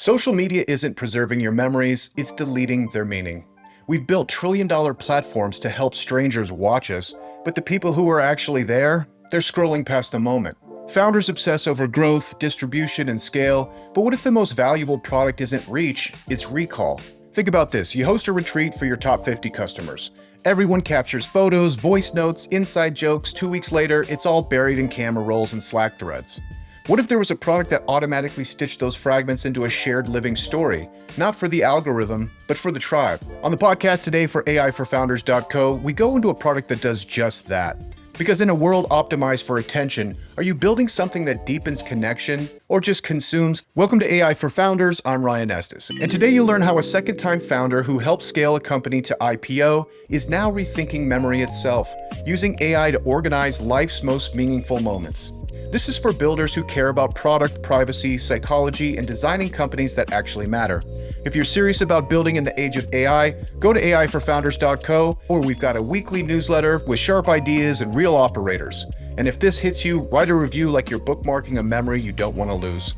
Social media isn't preserving your memories, it's deleting their meaning. We've built trillion-dollar platforms to help strangers watch us, but the people who are actually there, they're scrolling past the moment. Founders obsess over growth, distribution, and scale, but what if the most valuable product isn't reach, it's recall? Think about this, you host a retreat for your top 50 customers. Everyone captures photos, voice notes, inside jokes. 2 weeks later, it's all buried in camera rolls and Slack threads. What if there was a product that automatically stitched those fragments into a shared living story? Not for the algorithm, but for the tribe. On the podcast today for AIforfounders.co, we go into a product that does just that. Because in a world optimized for attention, are you building something that deepens connection or just consumes? Welcome to AI for Founders, I'm Ryan Estes. And today you'll learn how a second-time founder who helped scale a company to IPO is now rethinking memory itself, using AI to organize life's most meaningful moments. This is for builders who care about product, privacy, psychology, and designing companies that actually matter. If you're serious about building in the age of AI, go to AIforfounders.co, or we've got a weekly newsletter with sharp ideas and real operators. And if this hits you, write a review like you're bookmarking a memory you don't want to lose.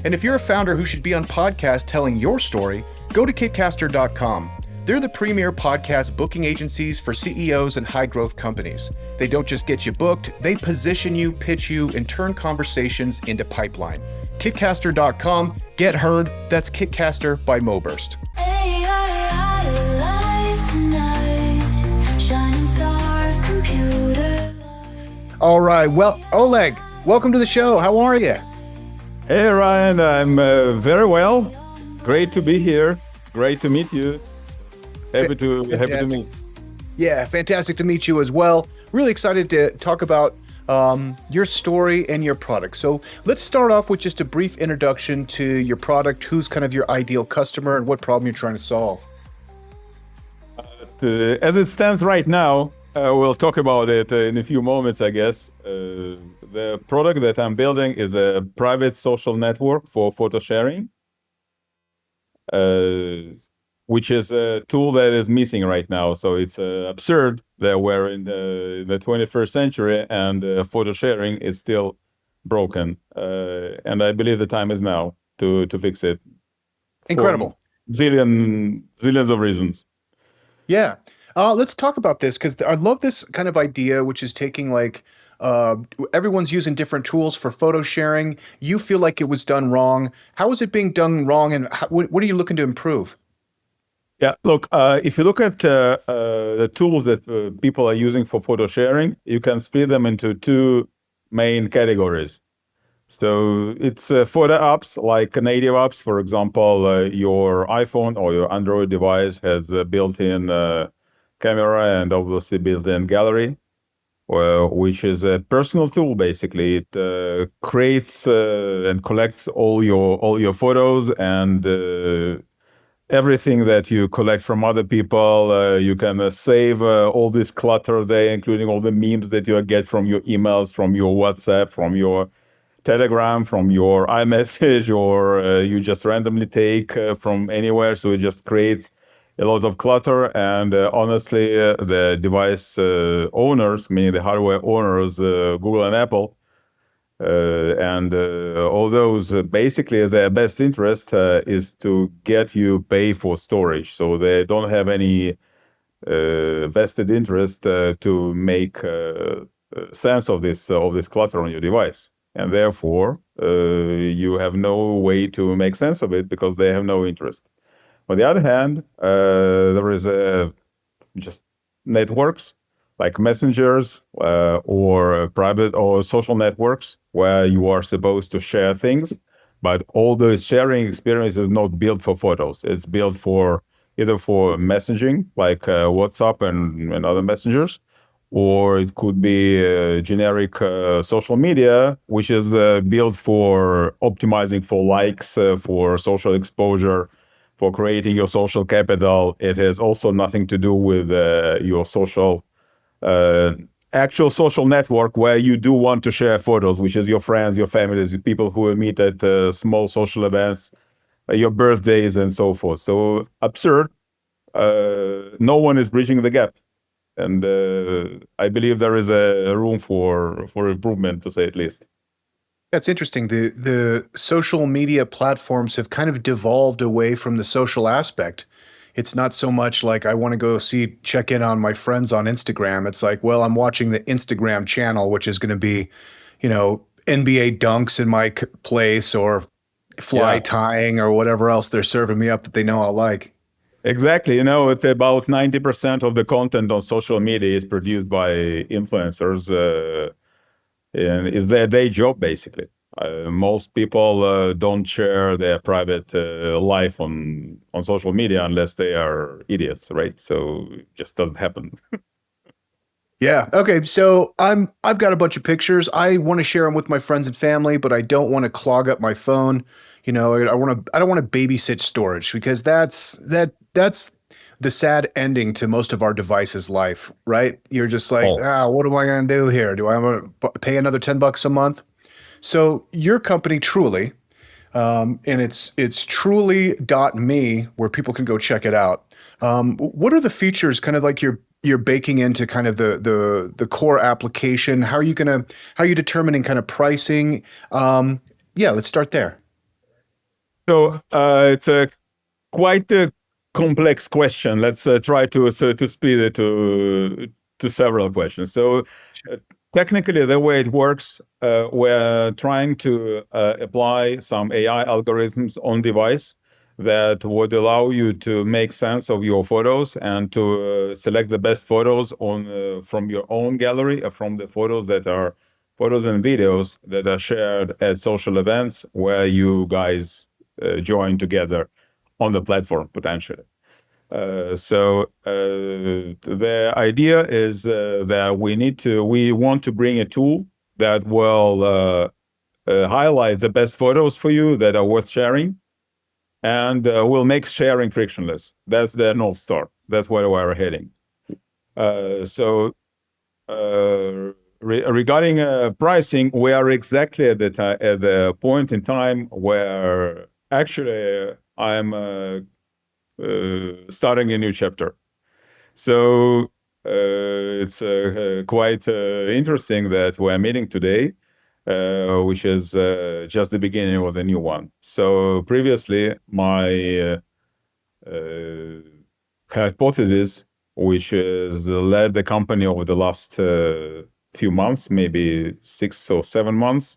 And if you're a founder who should be on podcast telling your story, go to kitcaster.com. They're the premier podcast booking agencies for CEOs and high-growth companies. They don't just get you booked, they position you, pitch you, and turn conversations into pipeline. Kitcaster.com, get heard, that's Kitcaster by Moburst. All right, well, Oleg, welcome to the show. How are you? Hey, Ryan, I'm very well. Great to be here. Great to meet you. Happy to meet. Yeah, fantastic to meet you as well. Really excited to talk about your story and your product. So let's start off with just a brief introduction to your product. Who's kind of your ideal customer and what problem you're trying to solve? As it stands right now, we'll talk about it in a few moments, I guess. The product that I'm building is a private social network for photo sharing. Which is a tool that is missing right now. So it's absurd that we're in the 21st century and photo sharing is still broken. And I believe the time is now to fix it. Incredible. Zillions of reasons. Yeah. Let's talk about this because I love this kind of idea, which is taking like, everyone's using different tools for photo sharing. You feel like it was done wrong. How is it being done wrong? And what are you looking to improve? Yeah, look, if you look at the tools that people are using for photo sharing, you can split them into two main categories. So it's photo apps like native apps. For example, your iPhone or your Android device has a built-in camera and obviously built-in gallery, which is a personal tool. Basically, it creates and collects all your photos and everything that you collect from other people. You can save all this clutter there, including all the memes that you get from your emails, from your WhatsApp, from your Telegram, from your iMessage, or you just randomly take from anywhere. So it just creates a lot of clutter. And honestly, the device owners, meaning the hardware owners, Google and Apple, and all those, basically their best interest is to get you pay for storage. So they don't have any vested interest to make sense of this clutter on your device. And therefore, you have no way to make sense of it because they have no interest. On the other hand, there is just networks like messengers or private or social networks where you are supposed to share things, but all the sharing experience is not built for photos. It's built for either for messaging like WhatsApp and other messengers, or it could be generic social media, which is built for optimizing for likes, for social exposure, for creating your social capital. It has also nothing to do with your social actual social network where you do want to share photos, which is your friends, your families, people who will meet at small social events, your birthdays, and so forth. So absurd. No one is bridging the gap. And I believe there is a room for improvement, to say at least. That's interesting. The social media platforms have kind of devolved away from the social aspect. It's not so much like I want to go check in on my friends on Instagram. It's like, well, I'm watching the Instagram channel, which is going to be, NBA dunks in my place or fly Yeah, tying or whatever else they're serving me up that they know I'll like. exactly. It's about 90% of the content on social media is produced by influencers, and it's their day job, basically. Most people don't share their private life on social media unless they are idiots, right? So it just doesn't happen. Yeah. Okay. So I've got a bunch of pictures. I want to share them with my friends and family, but I don't want to clog up my phone. I don't want to babysit storage because that's the sad ending to most of our devices' life, right? You're just like, Oh, what am I going to do here? Do I want to pay another $10 a month? So your company Truly, and it's truly.me where people can go check it out. What are the features kind of like you're baking into kind of the core application? How are you determining kind of pricing? Yeah, let's start there. so it's a quite a complex question. Let's try to split it to several questions. So uh, technically, the way it works, we're trying to apply some AI algorithms on device that would allow you to make sense of your photos and to select the best photos on from your own gallery, from the photos that are photos and videos that are shared at social events where you guys join together on the platform potentially. The idea is that we want to bring a tool that will highlight the best photos for you that are worth sharing, and will make sharing frictionless. That's the North Star. That's where we're heading. Uh, so Regarding pricing, we are exactly at the point in time where actually I'm starting a new chapter. So it's quite interesting that we're meeting today, which is just the beginning of the new one. So previously, my hypothesis, which has led the company over the last few months, maybe 6 or 7 months,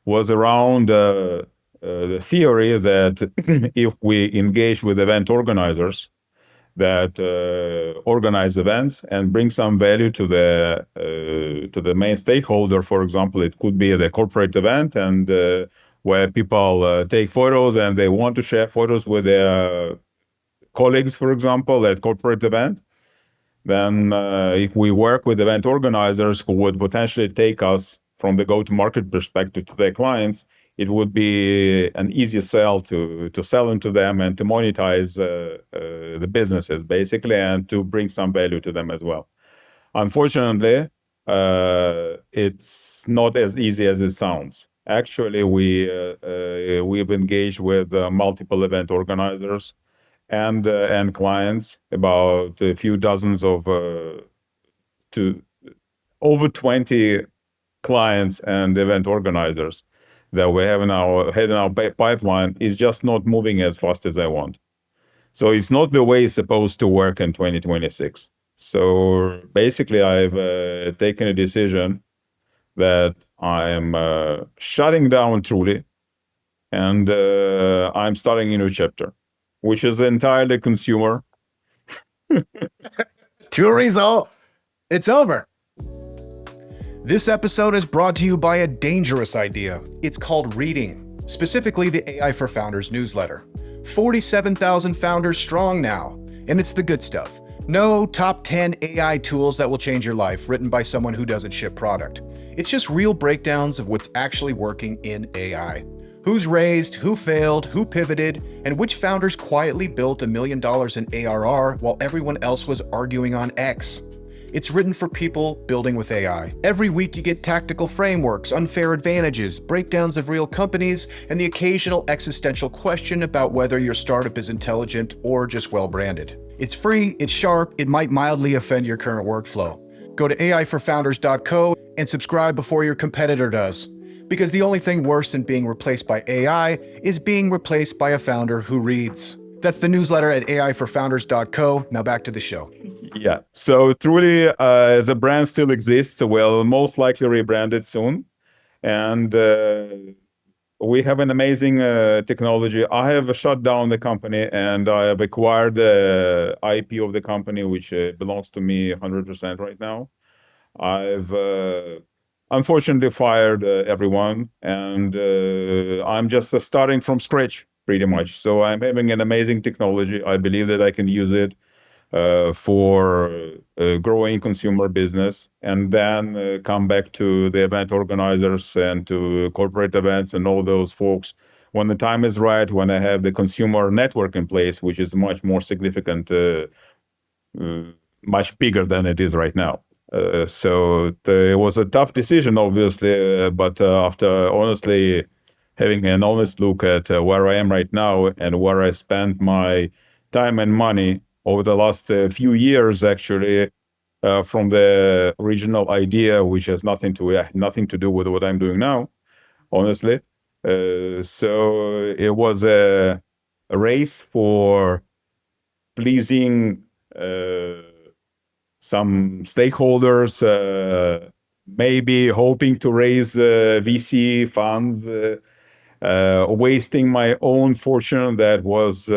was around the theory that if we engage with event organizers that organize events and bring some value to the main stakeholder. For example, it could be the corporate event and where people take photos and they want to share photos with their colleagues, for example, at corporate event. Then if we work with event organizers who would potentially take us from the go-to-market perspective to their clients, it would be an easy sell to sell into them and to monetize the businesses basically, and to bring some value to them as well. Unfortunately, it's not as easy as it sounds. Actually, we've engaged with multiple event organizers and clients, about a few dozens of to over 20 clients and event organizers that we have in our pipeline is just not moving as fast as I want. So it's not the way it's supposed to work in 2026. So basically, I've taken a decision that I'm shutting down Truly, and I'm starting a new chapter, which is entirely consumer. Touring's all it's over. This episode is brought to you by a dangerous idea. It's called reading, specifically the AI for Founders newsletter. 47,000 founders strong now, and it's the good stuff. No top 10 AI tools that will change your life written by someone who doesn't ship product. It's just real breakdowns of what's actually working in AI. Who's raised, who failed, who pivoted, and which founders quietly built $1 million in ARR while everyone else was arguing on X. It's written for people building with AI. Every week you get tactical frameworks, unfair advantages, breakdowns of real companies, and the occasional existential question about whether your startup is intelligent or just well-branded. It's free, it's sharp, it might mildly offend your current workflow. Go to aiforfounders.co and subscribe before your competitor does. Because the only thing worse than being replaced by AI is being replaced by a founder who reads. That's the newsletter at aiforfounders.co. Now back to the show. Yeah. So truly, the brand still exists. We'll most likely rebrand it soon. And we have an amazing technology. I have shut down the company and I have acquired the IP of the company, which belongs to me 100% right now. I've unfortunately fired everyone, and I'm just starting from scratch pretty much. So I'm having an amazing technology. I believe that I can use it for growing consumer business, and then come back to the event organizers and to corporate events and all those folks when the time is right, when I have the consumer network in place, which is much more significant, much bigger than it is right now. So it was a tough decision, obviously, but after honestly having an honest look at where I am right now and where I spent my time and money over the last few years, actually, from the original idea, which has nothing to do with what I'm doing now, honestly. So it was a race for pleasing some stakeholders, maybe hoping to raise VC funds, wasting my own fortune that was,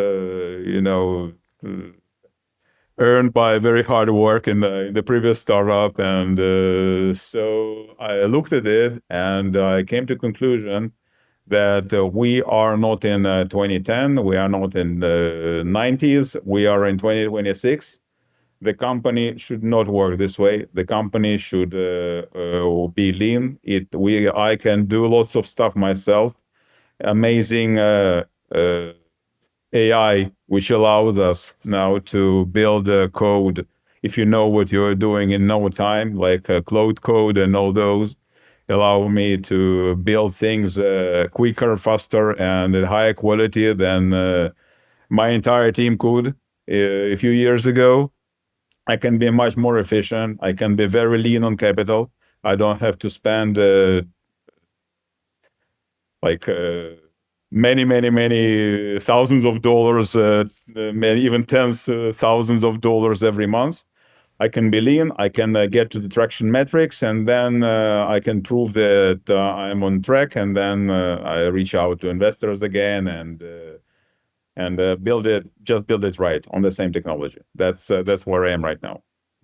earned by very hard work in the previous startup. And so I looked at it and I came to conclusion that we are not in 2010, we are not in the 90s, we are in 2026. The company should not work this way. The company should be lean. I can do lots of stuff myself. Amazing AI, which allows us now to build code if you know what you're doing in no time, like Cloud Code and all those, allow me to build things quicker, faster, and at higher quality than my entire team could a few years ago. I can be much more efficient. I can be very lean on capital. I don't have to spend many thousands of dollars, maybe even tens of thousands of dollars every month. I can be lean. I can get to the traction metrics, and then I can prove that I'm on track. And then I reach out to investors again and build it right on the same technology. That's where I am right now.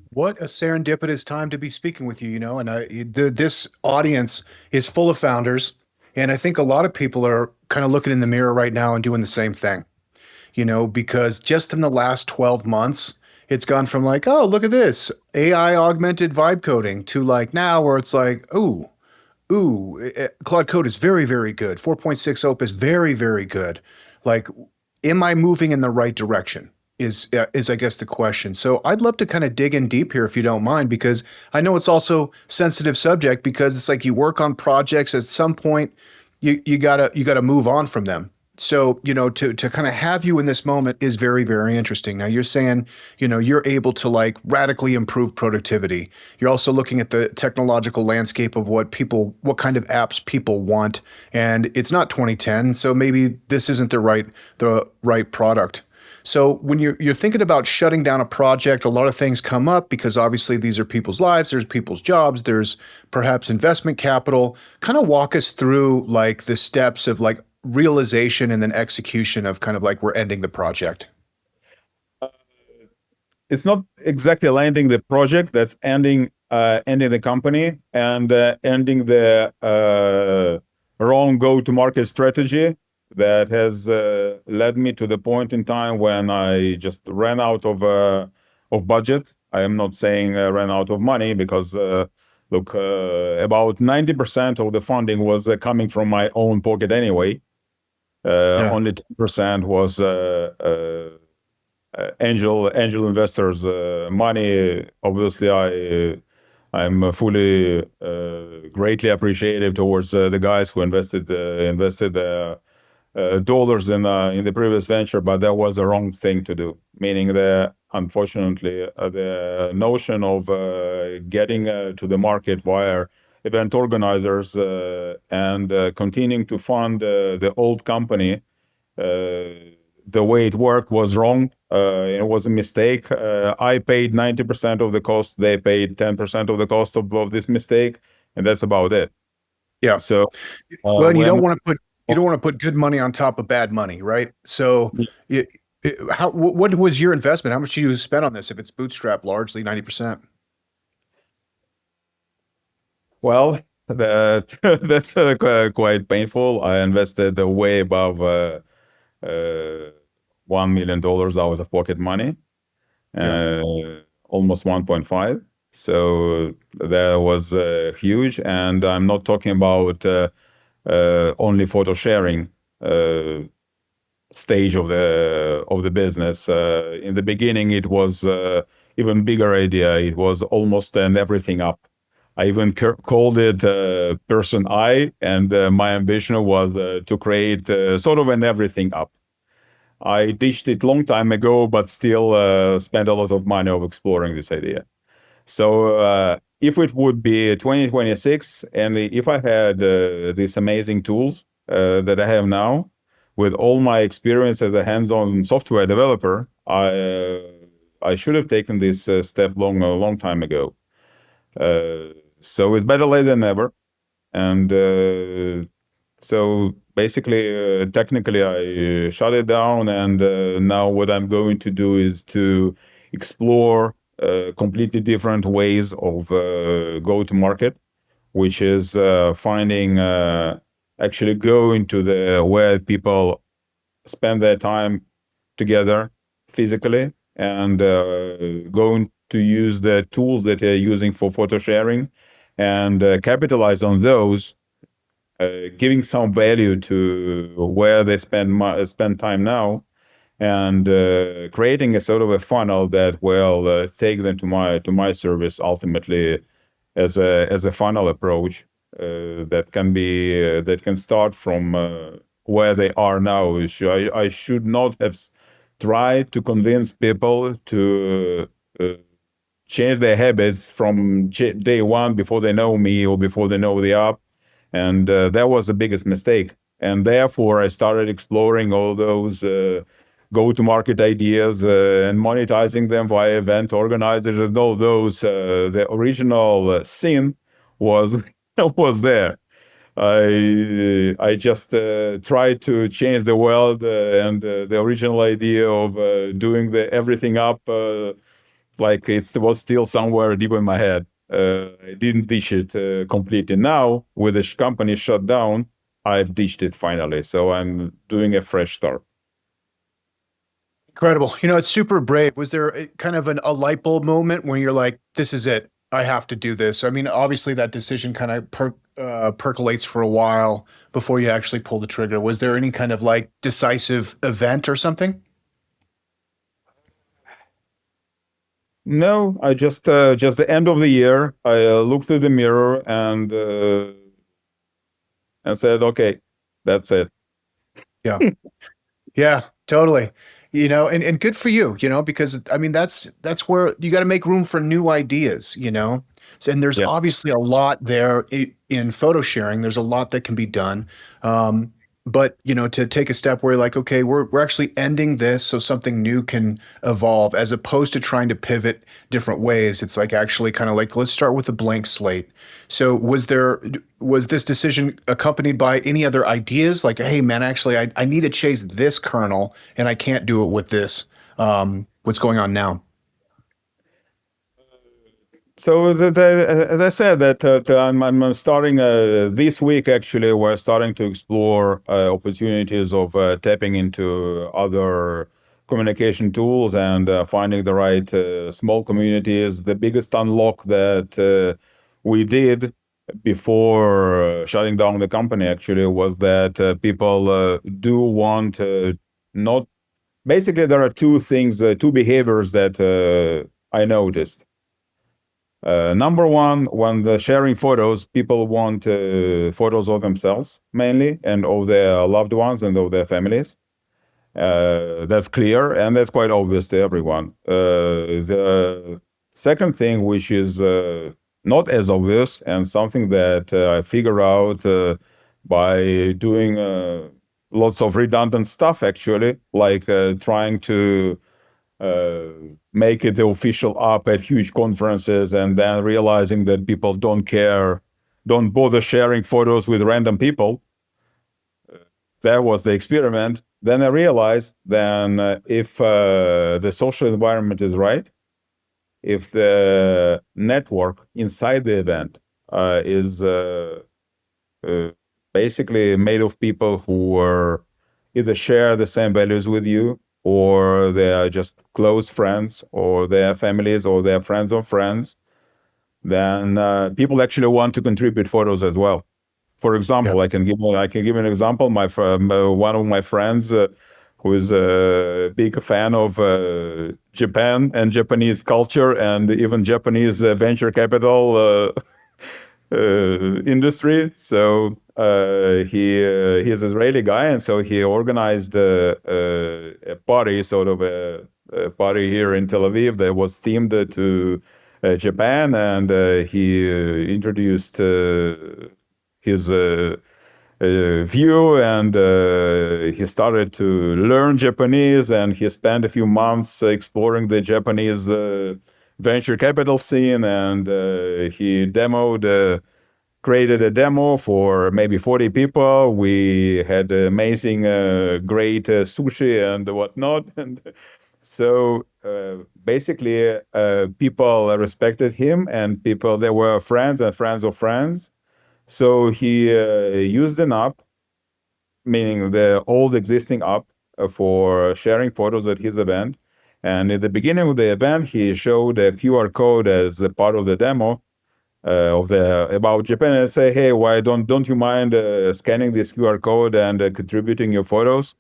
What a serendipitous time to be speaking with you, and this audience is full of founders. And I think a lot of people are kind of looking in the mirror right now and doing the same thing, because just in the last 12 months, it's gone from like, oh, look at this AI augmented vibe coding to like now where it's like, Claude Code is very, very good. 4.6 Op is very, very good. Like, am I moving in the right direction? Is I guess the question. So I'd love to kind of dig in deep here if you don't mind, because I know it's also sensitive subject because it's like you work on projects at some point, you gotta move on from them. So, to kind of have you in this moment is very, very interesting. Now you're saying, you're able to like radically improve productivity. You're also looking at the technological landscape of what kind of apps people want. And it's not 2010. So maybe this isn't the right product. So when you're thinking about shutting down a project, a lot of things come up because obviously these are people's lives, there's people's jobs, there's perhaps investment capital. Kind of walk us through like the steps of like realization and then execution of kind of like we're ending the project. It's not exactly landing the project, that's ending the company and ending the wrong go-to-market strategy that has led me to the point in time when I just ran out of budget. I am not saying ran out of money because look, about 90% of the funding was coming from my own pocket anyway. Only 10% was angel investors money. Obviously, I'm fully greatly appreciative towards the guys who invested dollars in the previous venture, but that was the wrong thing to do. Meaning that unfortunately the notion of getting to the market via event organizers, and continuing to fund the old company the way it worked was wrong. It was a mistake. I paid 90% of the cost. They paid 10% of the cost of this mistake, and that's about it. Yeah. So Well, and when you don't want to put good money on top of bad money, right? So, what was your investment? How much did you spend on this? If it's bootstrapped largely, 90%. well, that that's quite painful. I invested way above uh, $1 million out of pocket money, Yeah. almost 1.5. So that was huge, and I'm not talking about only photo sharing stage of the business. In the beginning, it was even bigger idea. It was almost an everything up. I even called it Person I, and my ambition was to create sort of an everything up. I ditched it long time ago, but still spent a lot of money of exploring this idea. So if it would be 2026, and if I had these amazing tools that I have now, with all my experience as a hands-on software developer, I should have taken this step a long time ago. So it's better late than never. And so basically, technically, I shut it down, and now what I'm going to do is to explore completely different ways of go to market, which is finding actually going to the where people spend their time together physically, and going to use the tools that they're using for photo sharing, and capitalize on those, giving some value to where they spend time now, and creating a sort of a funnel that will take them to my service ultimately, as a funnel approach that can start from where they are now. I should not have tried to convince people to change their habits from day one before they know me or before they know the app, and that was the biggest mistake. And therefore, I started exploring all those go-to-market ideas and monetizing them via event organizers and all those. The original sin was was there. I just tried to change the world, and the original idea of doing the everything up, like it was still somewhere deep in my head. I didn't dish it completely. Now, with the company shut down, I've dished it finally. So I'm doing a fresh start. Incredible. It's super brave. Was there kind of a light bulb moment when you're like, this is it. I have to do this. I mean, obviously that decision kind of percolates for a while before you actually pull the trigger. Was there any kind of like decisive event or something? No, I just the end of the year, I looked at the mirror and said, okay, that's it. Yeah. Yeah, totally. And good for you, because I mean that's where you got to make room for new ideas. So, and there's Yeah. obviously a lot there in photo sharing. There's a lot that can be done. But to take a step where you're like, okay, we're actually ending this so something new can evolve, as opposed to trying to pivot different ways. It's like actually kind of like, let's start with a blank slate. So was this decision accompanied by any other ideas? Like, hey man, actually I need to chase this kernel and I can't do it with this. What's going on now? So as I said, that I'm starting this week. Actually, we're starting to explore opportunities of tapping into other communication tools and finding the right small communities. The biggest unlock that we did before shutting down the company actually was that people do want not. Basically, there are two things, two behaviors that I noticed. Number one, when they're sharing photos, people want photos of themselves mainly, and of their loved ones and of their families. That's clear, and that's quite obvious to everyone. The second thing, which is not as obvious, and something that I figure out by doing lots of redundant stuff, actually, like trying to uh, make it the official app at huge conferences, and then realizing that people don't care, don't bother sharing photos with random people. That was the experiment. Then I realized then if the social environment is right, if the network inside the event is uh, basically made of people who are either share the same values with you, or they are just close friends, or their families, or their friends of friends, then people actually want to contribute photos as well. For Yeah. example, I can give an example. One of my friends, who is a big fan of Japan and Japanese culture, and even Japanese venture capital industry. So he's an Israeli guy, and so he organized a party, sort of a party here in Tel Aviv that was themed to Japan, and he introduced his view, and he started to learn Japanese, and he spent a few months exploring the Japanese venture capital scene, and he created a demo for maybe 40 people. We had amazing, great sushi and whatnot. And so basically, people respected him, and people, they were friends and friends of friends. So he used an app, meaning the old existing app, for sharing photos at his event. And at the beginning of the event, he showed a QR code as a part of the demo of the about Japan, and say, "Hey, why don't you mind scanning this QR code and contributing your photos?"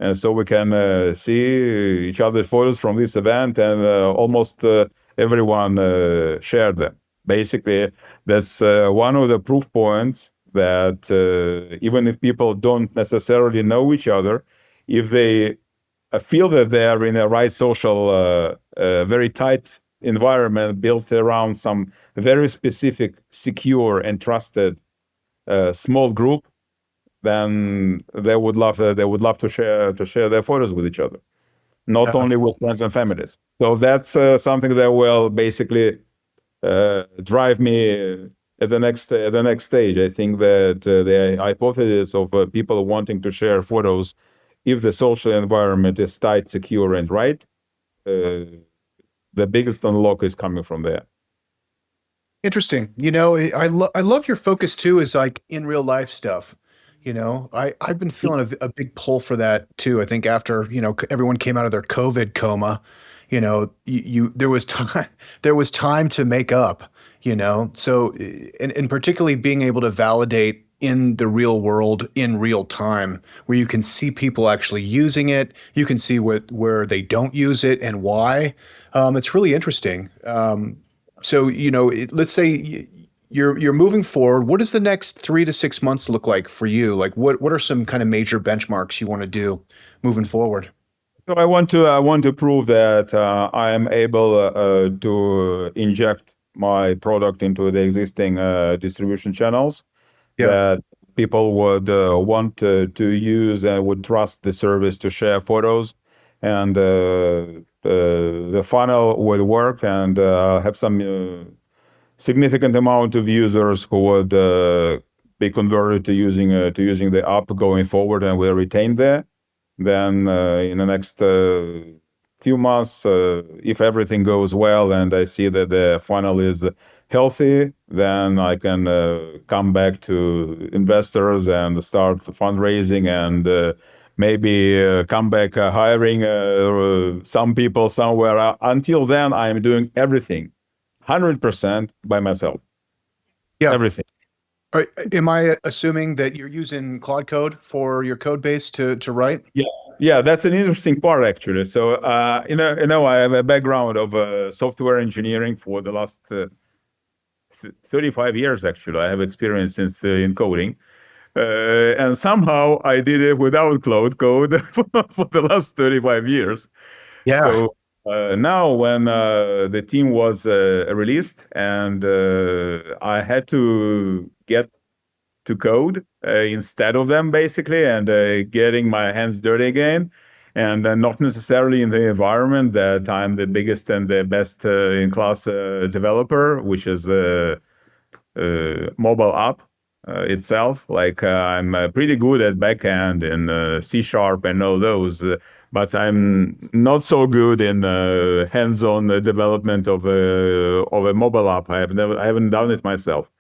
And so we can see each other's photos from this event, and almost everyone shared them. Basically, that's one of the proof points that even if people don't necessarily know each other, if they feel that they are in a right social, very tight environment built around some very specific, secure, and trusted small group, then they would love to share their photos with each other, not Yeah. only with friends and families. So that's something that will basically drive me at the next stage. I think that the hypothesis of people wanting to share photos, if the social environment is tight, secure, and right, the biggest unlock is coming from there. Interesting. I love your focus too, is like in real life stuff. I've been feeling a big pull for that too. I think after, everyone came out of their COVID coma, there was time there was time to make up, So and particularly being able to validate in the real world in real time, where you can see people actually using it, you can see where they don't use it and why. It's really interesting. So, let's say you're moving forward. What does the next 3 to 6 months look like for you? Like, what are some kind of major benchmarks you want to do moving forward? So I want to prove that I am able to inject my product into the existing distribution channels, Yeah. that people would want to use and would trust the service to share photos, and the funnel would work, and have some significant amount of users who would be converted to using the app going forward, and will retain there. Then in the next few months, if everything goes well and I see that the funnel is healthy, then I can come back to investors and start fundraising, and maybe come back hiring some people somewhere. Until then, I'm doing everything 100% by myself. Yeah. Everything. Am I assuming that you're using Claude Code for your code base to write? Yeah, yeah, that's an interesting part, actually. So, I have a background of software engineering for the last 35 years. Actually, I have experience since in coding, and somehow I did it without Cloud Code for the last 35 years. Yeah. So Now, when the team was released, and I had to get to code instead of them, basically, and getting my hands dirty again, and not necessarily in the environment that I'm the biggest and the best in class developer, which is mobile app itself. Like I'm pretty good at backend and C sharp and all those, but I'm not so good in hands-on development of a mobile app. I haven't done it myself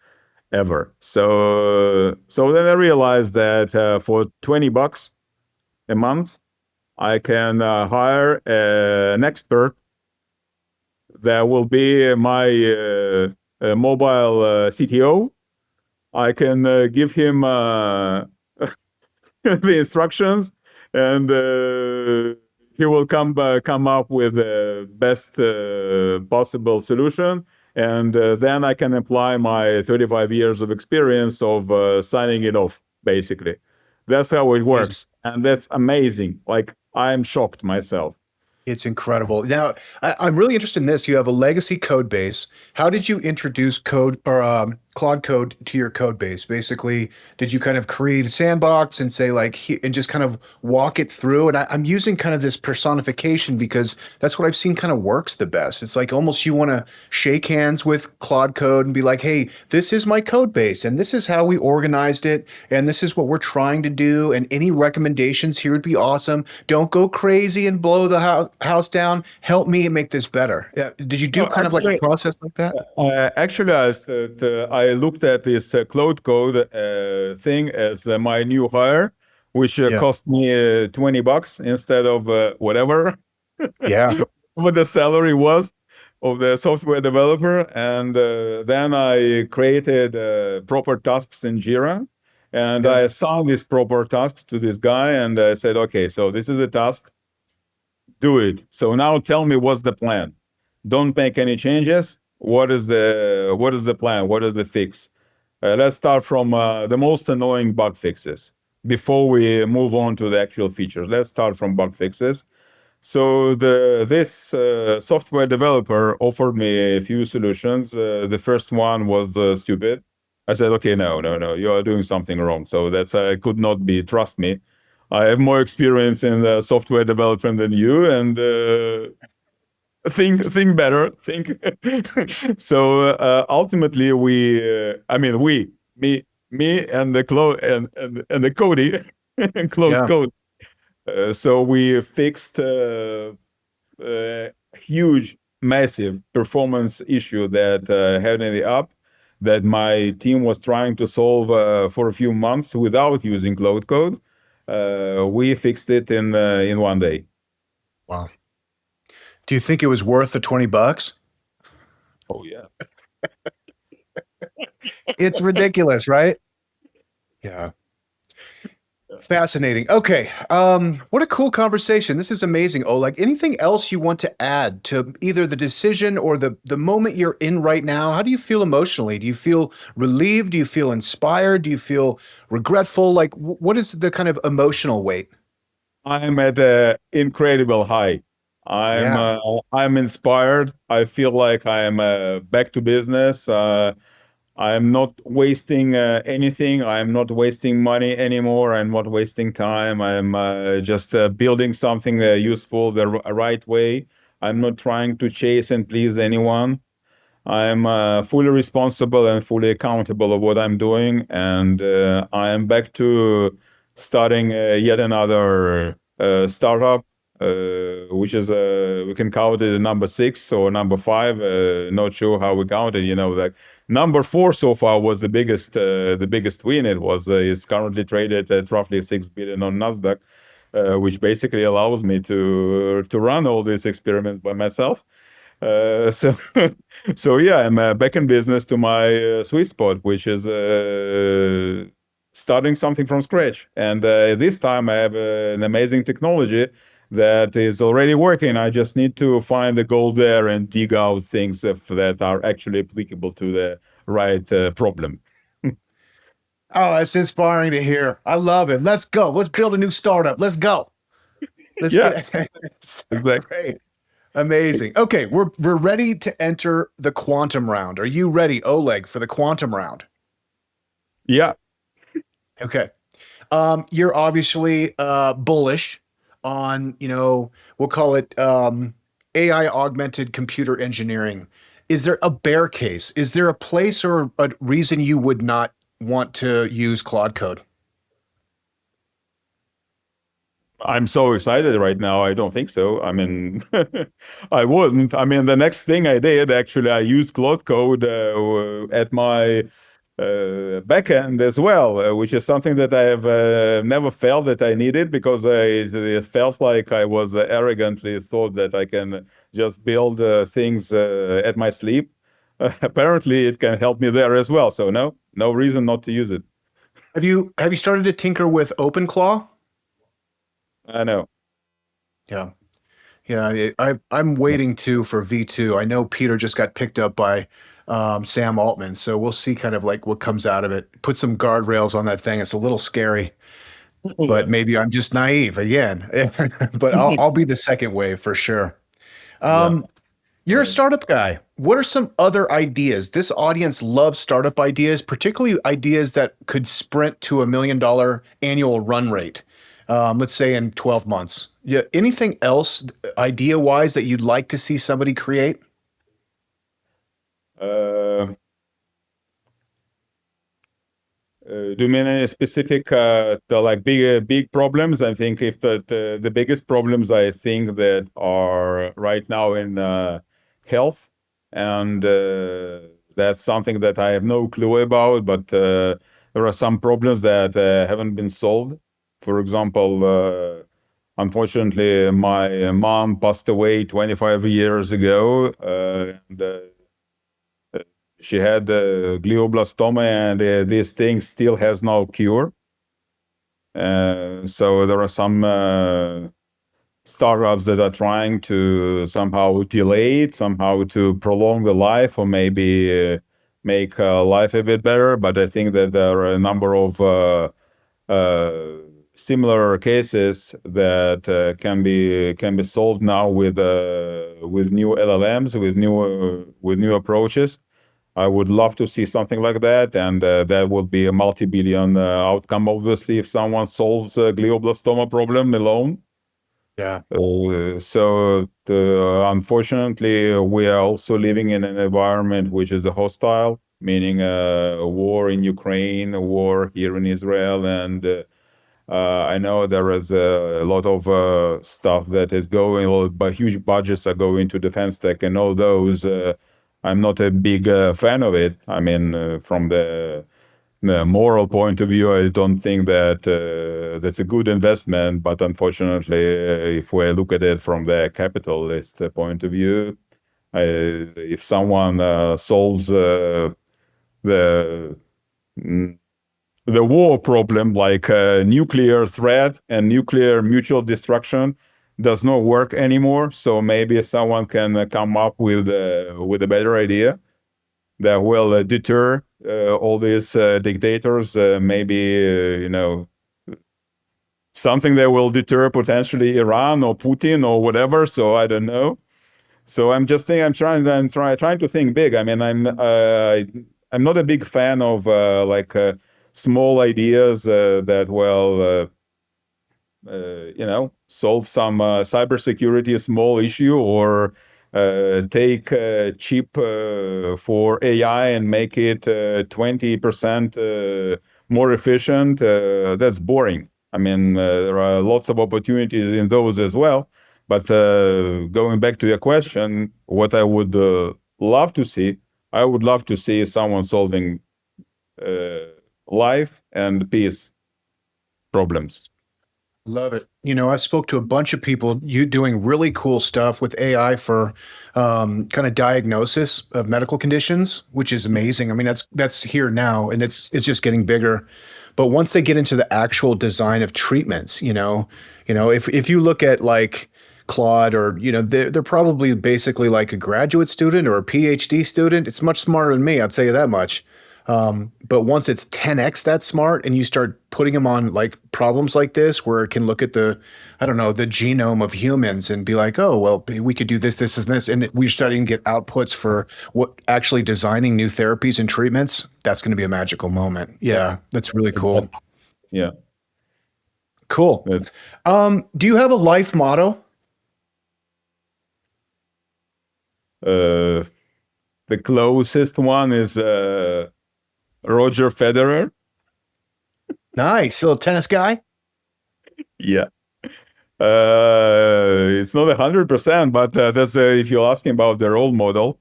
ever. So then I realized that for $20 a month, I can hire an expert that will be my mobile CTO. I can give him the instructions, and he will come up with the best possible solution. And then I can apply my 35 years of experience of signing it off. Basically, that's how it works, and that's amazing. Like I'm shocked myself. It's incredible. Now, I'm really interested in this. You have a legacy code base. How did you introduce code or Claude Code to your code base? Basically, did you kind of create a sandbox and say like, and just kind of walk it through? And I'm using kind of this personification because that's what I've seen kind of works the best. It's like almost you want to shake hands with Claude Code and be like, hey, this is my code base and this is how we organized it. And this is what we're trying to do. And any recommendations here would be awesome. Don't go crazy and blow the house down. Help me make this better. Yeah. Did you do kind of like a process like that? Actually, I looked at this Cloud Code thing as my new hire, which cost me $20 instead of whatever Yeah. what the salary was of the software developer. And then I created proper tasks in Jira, and I assigned these proper tasks to this guy, and I said, okay, so this is a task, do it. So now tell me what's the plan. Don't make any changes. What is the plan? What is the fix? Let's start from the most annoying bug fixes before we move on to the actual features. Let's start from bug fixes. So this software developer offered me a few solutions. The first one was stupid. I said, okay, no, you are doing something wrong. So that's could not be. Trust me, I have more experience in software development than you, and think better. Think. So ultimately, me and the and the Cody and Cloud Code. So we fixed a huge, massive performance issue that had in the app that my team was trying to solve for a few months without using Cloud Code. We fixed it in one day. Wow. Do you think it was worth the $20? Oh yeah. It's ridiculous, right? Yeah. Fascinating. Okay. What a cool conversation. This is amazing. Oh, like anything else you want to add to either the decision or the moment you're in right now? How do you feel emotionally? Do you feel relieved? Do you feel inspired? Do you feel regretful? Like what is the kind of emotional weight? I'm at an incredible high. I'm inspired. I feel like I'm back to business. I'm not wasting anything. I'm not wasting money anymore. I'm not wasting time. I'm just building something useful the right way. I'm not trying to chase and please anyone. I'm fully responsible and fully accountable of what I'm doing, and I am back to starting yet another startup, which is we can count it number 6 or number 5. Not sure how we count it. Like number 4 so far was the biggest win. It's currently traded at roughly 6 billion on Nasdaq, which basically allows me to run all these experiments by myself. So so yeah, I'm back in business to my sweet spot, which is starting something from scratch. And this time I have an amazing technology that is already working. I just need to find the gold there and dig out things that are actually applicable to the right problem. Oh, it's inspiring to hear. I love it. Let's go. Let's build a new startup. Let's go. Let's Yeah, get it. exactly. Great. Amazing. Okay, we're ready to enter the quantum round. Are you ready, Oleg, for the quantum round? Yeah. Okay. You're obviously bullish on, we'll call it AI augmented computer engineering. Is there a bear case? Is there a place or a reason you would not want to use Claude Code? I'm so excited right now. I don't think so. I mean, I wouldn't. I mean, the next thing I did, actually, I used Cloud Code at my backend as well, which is something that I have never felt that I needed because it felt like I was arrogantly thought that I can just build things at my sleep. Apparently, it can help me there as well. So no reason not to use it. Have you started to tinker with OpenClaw? I know. Yeah. Yeah, I'm waiting too for V2. I know Peter just got picked up by Sam Altman, so we'll see kind of like what comes out of it. Put some guardrails on that thing. It's a little scary, but maybe I'm just naive again. But I'll be the second wave for sure. Yeah. You're a startup guy. What are some other ideas? This audience loves startup ideas, particularly ideas that could sprint to $1 million annual run rate. Let's say in 12 months. Yeah. Anything else idea wise that you'd like to see somebody create? Uh, do you mean any specific like big problems? I think if the biggest problems I think that are right now in health, and that's something that I have no clue about, but there are some problems that haven't been solved. For example, unfortunately, my mom passed away 25 years ago, and she had glioblastoma, and this thing still has no cure. So there are some startups that are trying to somehow delay it, somehow to prolong the life, or maybe make life a bit better. But I think that there are a number of similar cases that can be solved now with new LLMs, with new approaches. I would love to see something like that, and that would be a multi-billion outcome, obviously, if someone solves a glioblastoma problem alone. Yeah. Unfortunately, we are also living in an environment which is hostile, meaning a war in Ukraine, a war here in Israel, and I know there is a lot of stuff that is going, but huge budgets are going to defense tech, and all those. I'm not a big fan of it. I mean, from the moral point of view, I don't think that that's a good investment. But unfortunately, if we look at it from the capitalist point of view, if someone solves the mm, the war problem, like nuclear threat and nuclear mutual destruction, does not work anymore. So maybe someone can come up with a better idea that will deter all these dictators. Maybe something that will deter potentially Iran or Putin or whatever. So I don't know. So trying to think big. I mean, I'm not a big fan of small ideas that will solve some cybersecurity small issue, or take chip for AI and make it 20% more efficient. That's boring. I mean, there are lots of opportunities in those as well. But going back to your question, what I would love to see, I would love to see someone solving life and peace problems. Love it. I spoke to a bunch of people you doing really cool stuff with AI for kind of diagnosis of medical conditions, which is amazing. I mean, that's here now, and it's just getting bigger. But once they get into the actual design of treatments, if you look at like Claude, or they're probably basically like a graduate student or a PhD student. It's much smarter than me, I'll tell you that much. But once it's 10x that smart and you start putting them on like problems like this, where it can look at the, I don't know, the genome of humans and be like, oh, well, we could do this, this, and this. And we're starting to get outputs for what actually designing new therapies and treatments. That's going to be a magical moment. Yeah, that's really cool. Yeah. Cool. Do you have a life motto? The closest one is Roger Federer. Nice. Little tennis guy? Yeah. It's not 100%, but that's if you're asking about the role model,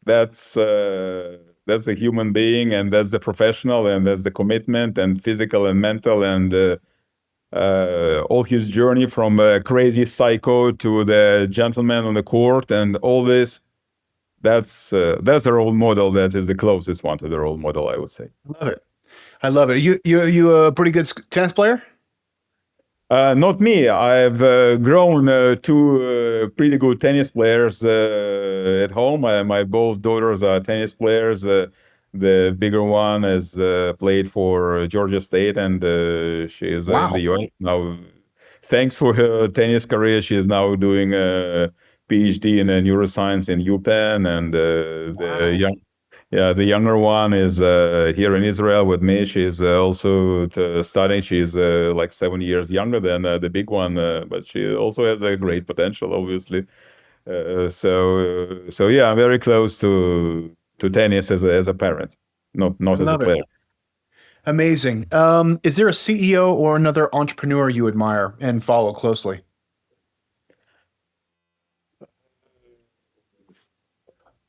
that's a human being, and that's the professional, and that's the commitment, and physical and mental, and all his journey from a crazy psycho to the gentleman on the court, and all this. That's a role model that is the closest one to the role model, I would say. Love it. I love it. You a pretty good tennis player? Not me. I've grown two pretty good tennis players at home. My both daughters are tennis players. The bigger one has played for Georgia State, and she is in the US now. Thanks for her tennis career. She is now doing a PhD in neuroscience in UPenn, and the younger one is here in Israel with me. She's also studying. She's like 7 years younger than the big one, but she also has a great potential, obviously. So yeah, I'm very close to tennis as a parent, not as a player. Amazing. Is there a CEO or another entrepreneur you admire and follow closely?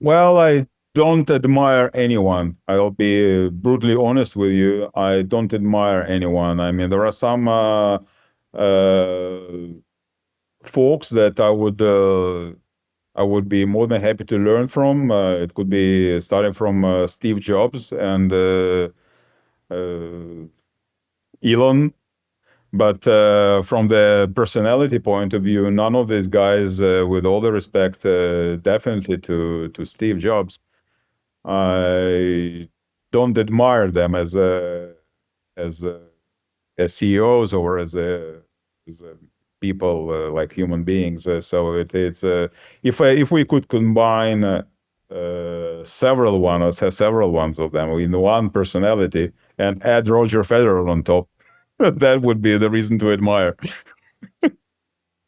Well, I don't admire anyone. I'll be brutally honest with you. I don't admire anyone. I mean, there are some folks that I would be more than happy to learn from. It could be starting from Steve Jobs and Elon. But from the personality point of view, none of these guys, with all the respect, definitely to Steve Jobs, I don't admire them as CEOs or as people, like human beings. So it's if we could combine several ones of them in one personality and add Roger Federer on top, that would be the reason to admire.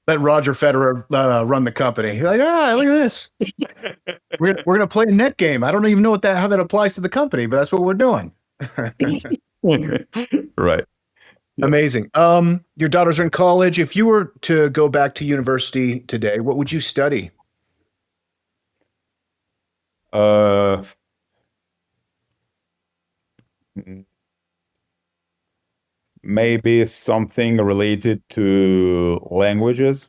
Let Roger Federer run the company. You're like, look at this. We're gonna play a net game. I don't even know how that applies to the company, but that's what we're doing. Right. Yeah. Amazing. Your daughters are in college. If you were to go back to university today, what would you study? Maybe something related to languages.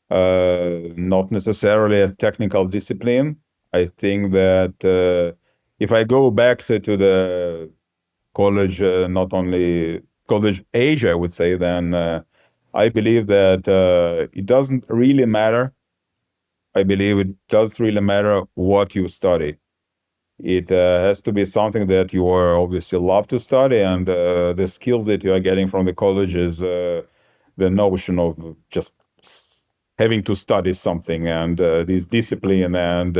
Not necessarily a technical discipline. I think that if I go back to the college, not only college age, I would say, then I believe that it doesn't really matter. I believe it does really matter what you study. It has to be something that you are obviously love to study, and the skills that you are getting from the college is the notion of just having to study something, and this discipline, and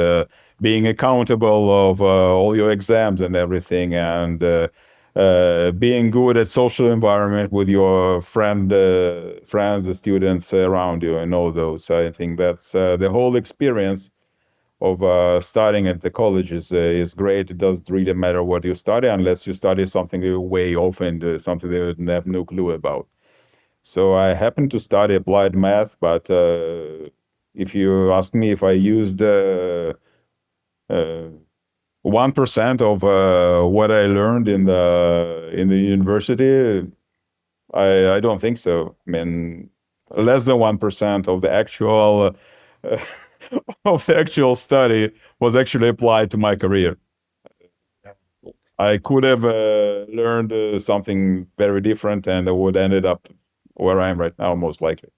being accountable of all your exams and everything, and being good at social environment with your friends, the students around you, and all those. I think that's the whole experience of studying at the college is great. It doesn't really matter what you study unless you study something way off and something that you have no clue about. So I happen to study applied math, but if you ask me if I used 1% of what I learned in the university, I don't think so. I mean, less than 1% of the actual of the actual study was actually applied to my career. I could have learned something very different, and I would ended up where I am right now, most likely.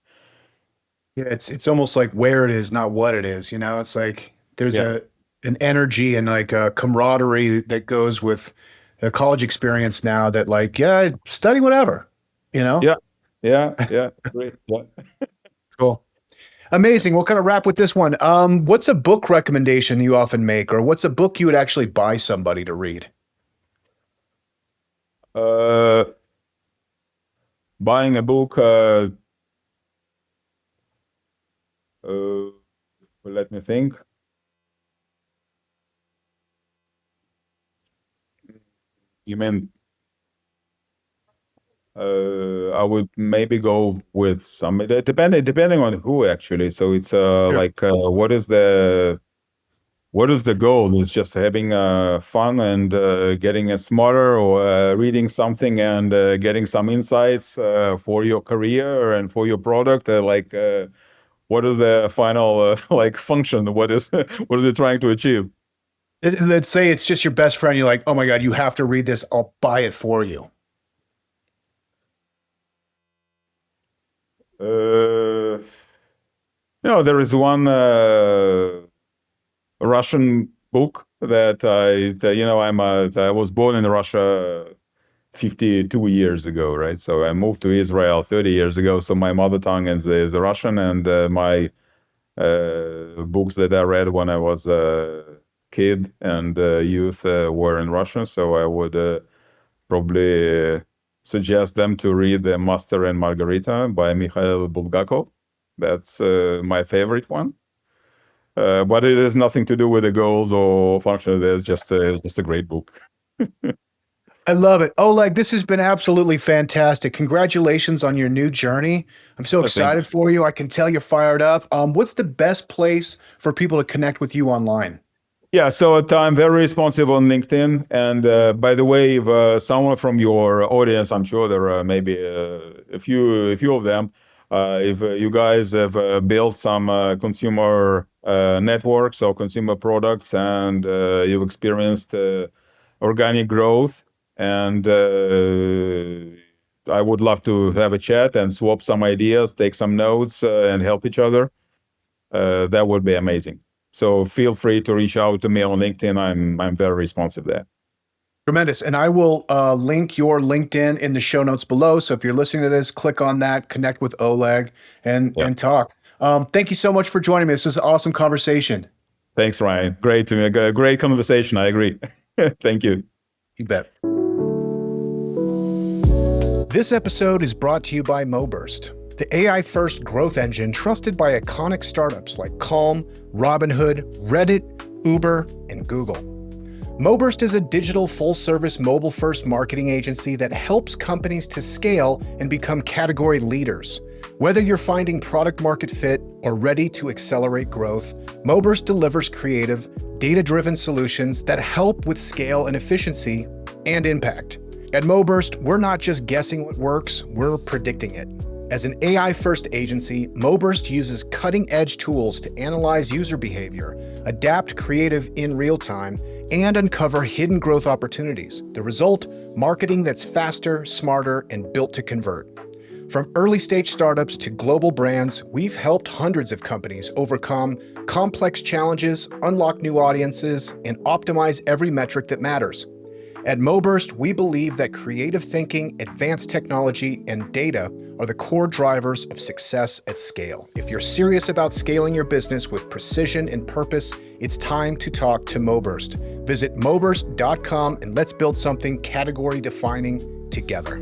Yeah, it's almost like where it is, not what it is. It's like there's an energy and like a camaraderie that goes with a college experience now that like, yeah, study whatever, you know? Yeah, yeah, great. Yeah. Cool. Amazing. We'll kind of wrap with this one. What's a book recommendation you often make, or what's a book you would actually buy somebody to read? Uh, Buying a book. Let me think. You mean I would maybe go with some depending on who actually. So it's Sure. like what is the goal? It's just having fun and getting smarter, or reading something and getting some insights for your career and for your product. What is the final like function? What is what is it trying to achieve? Let's say it's just your best friend. You're like, oh my God, you have to read this. I'll buy it for you. Uh, there is one Russian book I was born in Russia 52 years ago, right? So I moved to Israel 30 years ago. So my mother tongue is Russian, and my books that I read when I was a kid and youth were in Russian. So I would probably suggest them to read The Master and Margarita by Mikhail Bulgakov. That's my favorite one. But it has nothing to do with the goals or function. It's just a great book. I love it. Oleg, this has been absolutely fantastic. Congratulations on your new journey. I'm so Thank excited for you. I can tell you're fired up. What's the best place for people to connect with you online? Yeah, so I'm very responsive on LinkedIn. And by the way, if someone from your audience, I'm sure there are maybe a few of them, if you guys have built some consumer networks or consumer products, and you've experienced organic growth, and I would love to have a chat and swap some ideas, take some notes, and help each other. That would be amazing. So feel free to reach out to me on LinkedIn. I'm very responsive there. Tremendous. And I will link your LinkedIn in the show notes below. So if you're listening to this, click on that, connect with Oleg, and Yeah. talk. Thank you so much for joining me. This was an awesome conversation. Thanks, Ryan. Great conversation. I agree. Thank you. You bet. This episode is brought to you by MoBurst, the AI-first growth engine trusted by iconic startups like Calm, Robinhood, Reddit, Uber, and Google. MoBurst is a digital full-service mobile-first marketing agency that helps companies to scale and become category leaders. Whether you're finding product market fit or ready to accelerate growth, MoBurst delivers creative, data-driven solutions that help with scale and efficiency and impact. At MoBurst, we're not just guessing what works, we're predicting it. As an AI-first agency, MoBurst uses cutting-edge tools to analyze user behavior, adapt creative in real time, and uncover hidden growth opportunities. The result, marketing that's faster, smarter, and built to convert. From early-stage startups to global brands, we've helped hundreds of companies overcome complex challenges, unlock new audiences, and optimize every metric that matters. At MoBurst, we believe that creative thinking, advanced technology, and data are the core drivers of success at scale. If you're serious about scaling your business with precision and purpose, it's time to talk to MoBurst. Visit moburst.com and let's build something category-defining together.